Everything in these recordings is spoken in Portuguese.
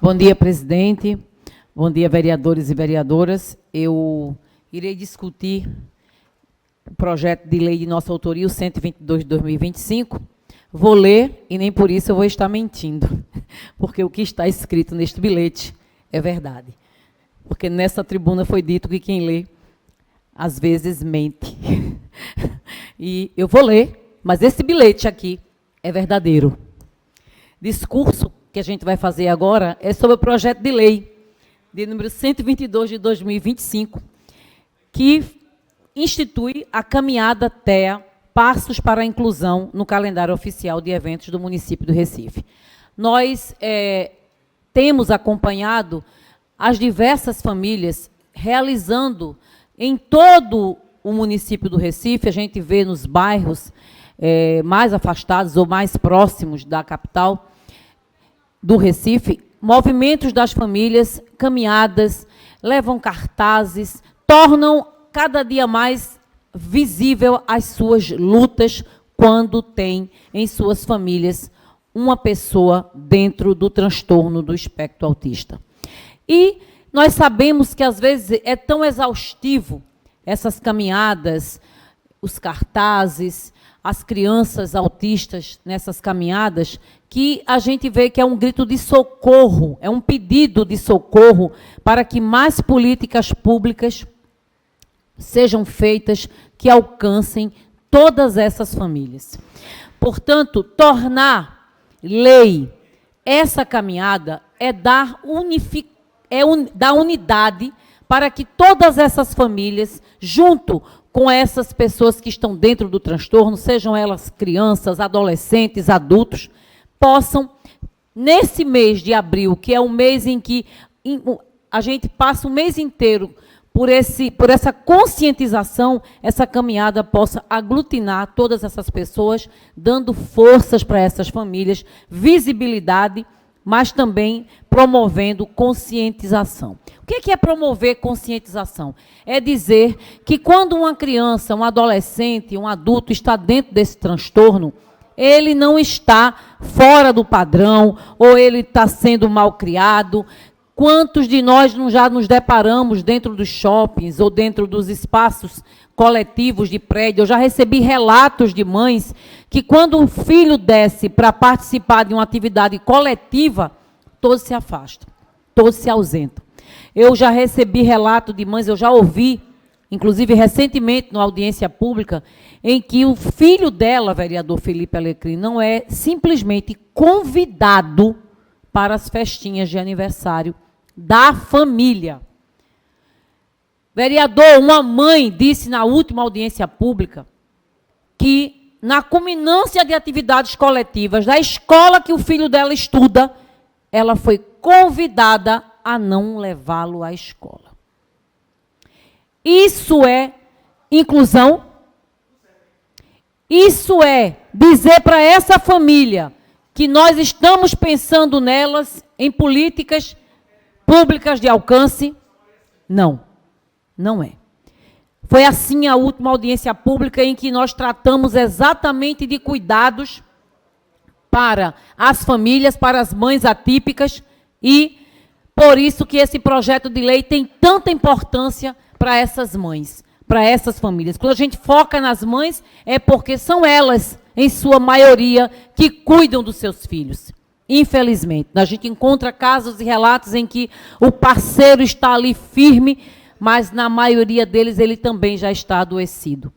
Bom dia, presidente. Bom dia, vereadores e vereadoras. Eu irei discutir o projeto de lei de nossa autoria, o 122 de 2025. Vou ler e nem por isso eu vou estar mentindo, porque o que está escrito neste bilhete é verdade. Porque nessa tribuna foi dito que quem lê, às vezes, mente. E eu vou ler, mas esse bilhete aqui é verdadeiro. Discurso que a gente vai fazer agora é sobre o projeto de lei de número 122 de 2025, que institui a caminhada TEA, Passos para a Inclusão, no calendário oficial de eventos do município do Recife. Nós temos acompanhado as diversas famílias realizando em todo o município do Recife, a gente vê nos bairros mais afastados ou mais próximos da capital do Recife, movimentos das famílias, caminhadas, levam cartazes, tornam cada dia mais visível as suas lutas quando tem em suas famílias uma pessoa dentro do transtorno do espectro autista. E nós sabemos que, às vezes, é tão exaustivo essas caminhadas, os cartazes, as crianças autistas nessas caminhadas, que a gente vê que é um grito de socorro, é um pedido de socorro para que mais políticas públicas sejam feitas que alcancem todas essas famílias. Portanto, tornar lei essa caminhada é dar unidade para que todas essas famílias, junto com essas pessoas que estão dentro do transtorno, sejam elas crianças, adolescentes, adultos, possam, nesse mês de abril, que é um mês em que a gente passa o mês inteiro por essa conscientização, essa caminhada possa aglutinar todas essas pessoas, dando forças para essas famílias, visibilidade, mas também promovendo conscientização. O que é promover conscientização? É dizer que quando uma criança, um adolescente, um adulto está dentro desse transtorno, ele não está fora do padrão, ou ele está sendo mal criado. Quantos de nós já nos deparamos dentro dos shoppings ou dentro dos espaços coletivos de prédio? Eu já recebi relatos de mães que quando o filho desce para participar de uma atividade coletiva, todos se afastam, todos se ausentam. Eu já recebi relato de mães, eu já ouvi, inclusive recentemente, numa audiência pública, em que o filho dela, vereador Felipe Alecrim, não é simplesmente convidado para as festinhas de aniversário da família. Vereador, uma mãe disse na última audiência pública que, na culminância de atividades coletivas da escola que o filho dela estuda, ela foi convidada a não levá-lo à escola. Isso é inclusão? Isso é dizer para essa família que nós estamos pensando nelas em políticas públicas de alcance? Não, não é. Foi assim a última audiência pública em que nós tratamos exatamente de cuidados para as famílias, para as mães atípicas, e por isso que esse projeto de lei tem tanta importância para essas mães, para essas famílias. Quando a gente foca nas mães, é porque são elas, em sua maioria, que cuidam dos seus filhos. Infelizmente, a gente encontra casos e relatos em que o parceiro está ali firme, mas na maioria deles ele também já está adoecido.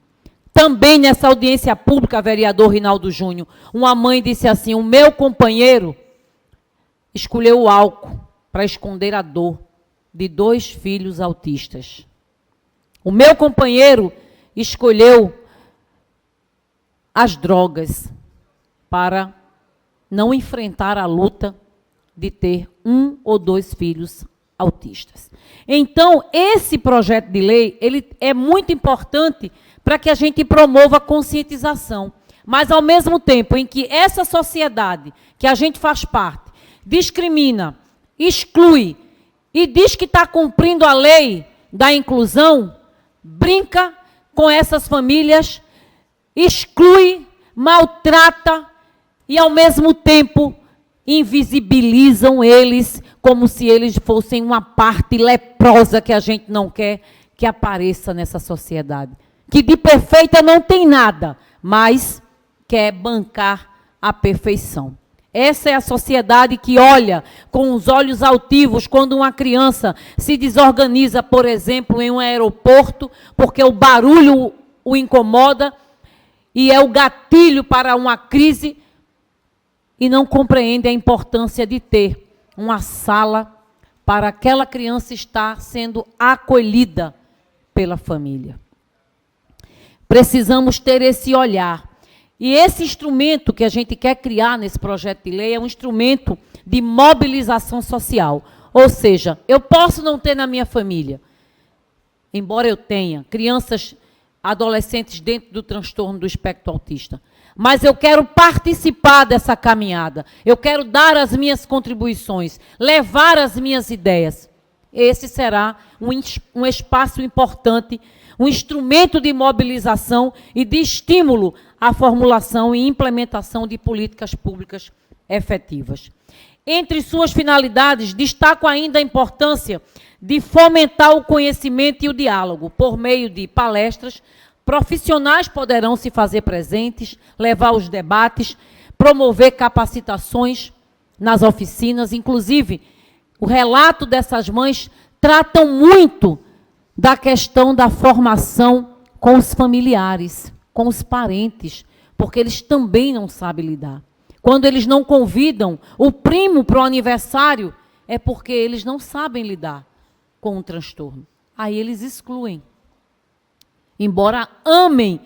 Também nessa audiência pública, vereador Rinaldo Júnior, uma mãe disse assim: o meu companheiro escolheu o álcool para esconder a dor de 2 filhos autistas. O meu companheiro escolheu as drogas para não enfrentar a luta de ter 1 ou 2 filhos autistas. Então, esse projeto de lei, ele é muito importante para que a gente promova a conscientização. Mas, ao mesmo tempo em que essa sociedade, que a gente faz parte, discrimina, exclui e diz que está cumprindo a lei da inclusão, brinca com essas famílias, exclui, maltrata e, ao mesmo tempo, invisibilizam eles como se eles fossem uma parte leprosa que a gente não quer que apareça nessa sociedade. Que de perfeita não tem nada, mas quer bancar a perfeição. Essa é a sociedade que olha com os olhos altivos quando uma criança se desorganiza, por exemplo, em um aeroporto, porque o barulho o incomoda e é o gatilho para uma crise, e não compreende a importância de ter uma sala para aquela criança estar sendo acolhida pela família. Precisamos ter esse olhar. E esse instrumento que a gente quer criar nesse projeto de lei é um instrumento de mobilização social. Ou seja, eu posso não ter na minha família, embora eu tenha crianças, adolescentes dentro do transtorno do espectro autista, mas eu quero participar dessa caminhada, eu quero dar as minhas contribuições, levar as minhas ideias. Esse será um espaço importante, um instrumento de mobilização e de estímulo à formulação e implementação de políticas públicas efetivas. Entre suas finalidades, destaco ainda a importância de fomentar o conhecimento e o diálogo por meio de palestras. Profissionais poderão se fazer presentes, levar os debates, promover capacitações nas oficinas. Inclusive, o relato dessas mães tratam muito da questão da formação com os familiares, com os parentes, porque eles também não sabem lidar. Quando eles não convidam o primo para o aniversário, é porque eles não sabem lidar com o transtorno. Aí eles excluem. Embora amem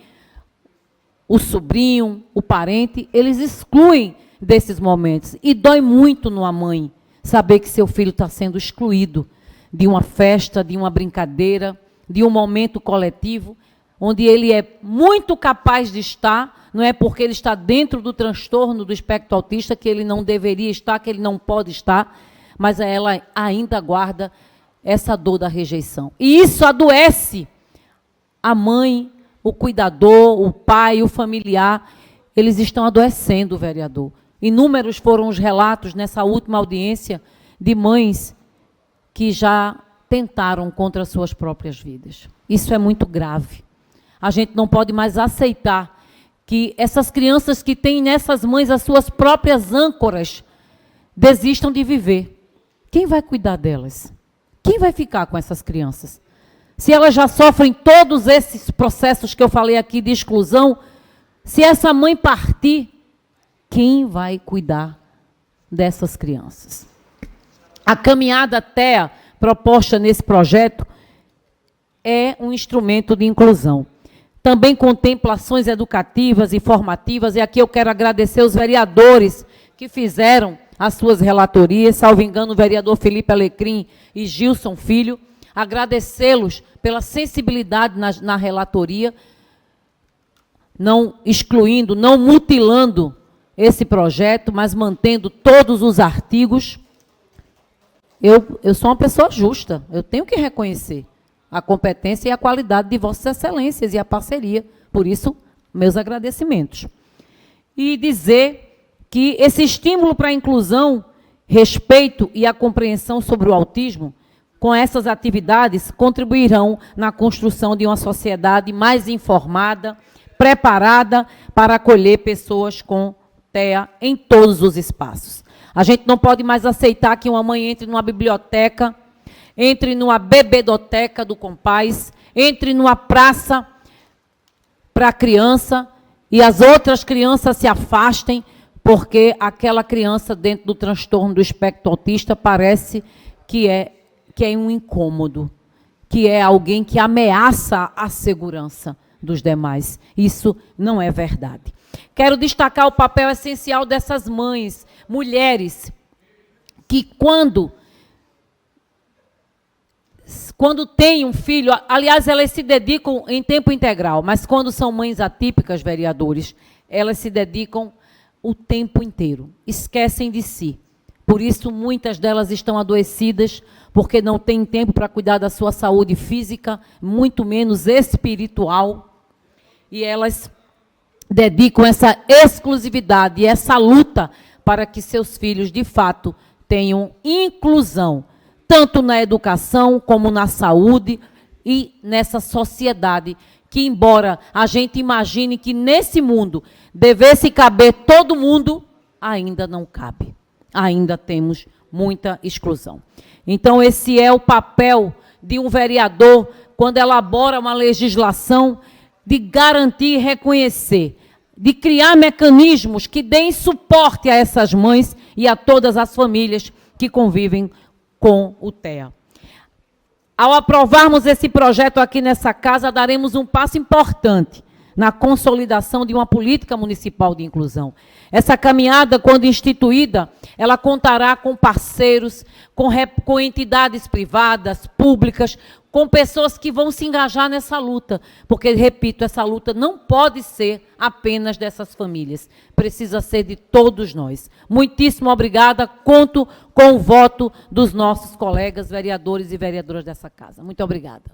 o sobrinho, o parente, eles excluem desses momentos. E dói muito numa mãe saber que seu filho está sendo excluído de uma festa, de uma brincadeira, de um momento coletivo, onde ele é muito capaz de estar. Não é porque ele está dentro do transtorno do espectro autista que ele não deveria estar, que ele não pode estar, mas ela ainda guarda essa dor da rejeição. E isso adoece a mãe, o cuidador, o pai, o familiar. Eles estão adoecendo, vereador. Inúmeros foram os relatos nessa última audiência de mães que já tentaram contra suas próprias vidas. Isso é muito grave. A gente não pode mais aceitar que essas crianças que têm nessas mães as suas próprias âncoras desistam de viver. Quem vai cuidar delas? Quem vai ficar com essas crianças? Se elas já sofrem todos esses processos que eu falei aqui de exclusão, se essa mãe partir, quem vai cuidar dessas crianças? A caminhada até proposta nesse projeto é um instrumento de inclusão. Também contempla ações educativas e formativas, e aqui eu quero agradecer os vereadores que fizeram as suas relatorias, salvo engano, o vereador Felipe Alecrim e Gilson Filho, agradecê-los pela sensibilidade na relatoria, não excluindo, não mutilando esse projeto, mas mantendo todos os artigos. Eu sou uma pessoa justa, eu tenho que reconhecer a competência e a qualidade de vossas excelências e a parceria. Por isso, meus agradecimentos. E dizer que esse estímulo para a inclusão, respeito e a compreensão sobre o autismo, com essas atividades, contribuirão na construção de uma sociedade mais informada, preparada para acolher pessoas com TEA em todos os espaços. A gente não pode mais aceitar que uma mãe entre numa biblioteca, entre numa bebedoteca do Compaz, entre numa praça para criança e as outras crianças se afastem, porque aquela criança dentro do transtorno do espectro autista parece que é um incômodo, que é alguém que ameaça a segurança dos demais. Isso não é verdade. Quero destacar o papel essencial dessas mães, mulheres, que quando têm um filho, aliás, elas se dedicam em tempo integral, mas quando são mães atípicas, vereadores, elas se dedicam o tempo inteiro, esquecem de si. Por isso, muitas delas estão adoecidas, porque não têm tempo para cuidar da sua saúde física, muito menos espiritual, e elas dedicam essa exclusividade e essa luta para que seus filhos, de fato, tenham inclusão, tanto na educação como na saúde e nessa sociedade, que embora a gente imagine que nesse mundo devesse caber todo mundo, ainda não cabe. Ainda temos muita exclusão. Então, esse é o papel de um vereador, quando elabora uma legislação, de garantir e reconhecer, de criar mecanismos que deem suporte a essas mães e a todas as famílias que convivem com o TEA. Ao aprovarmos esse projeto aqui nessa casa, daremos um passo importante na consolidação de uma política municipal de inclusão. Essa caminhada, quando instituída, ela contará com parceiros, com entidades privadas, públicas, com pessoas que vão se engajar nessa luta, porque, repito, essa luta não pode ser apenas dessas famílias, precisa ser de todos nós. Muitíssimo obrigada, conto com o voto dos nossos colegas vereadores e vereadoras dessa casa. Muito obrigada.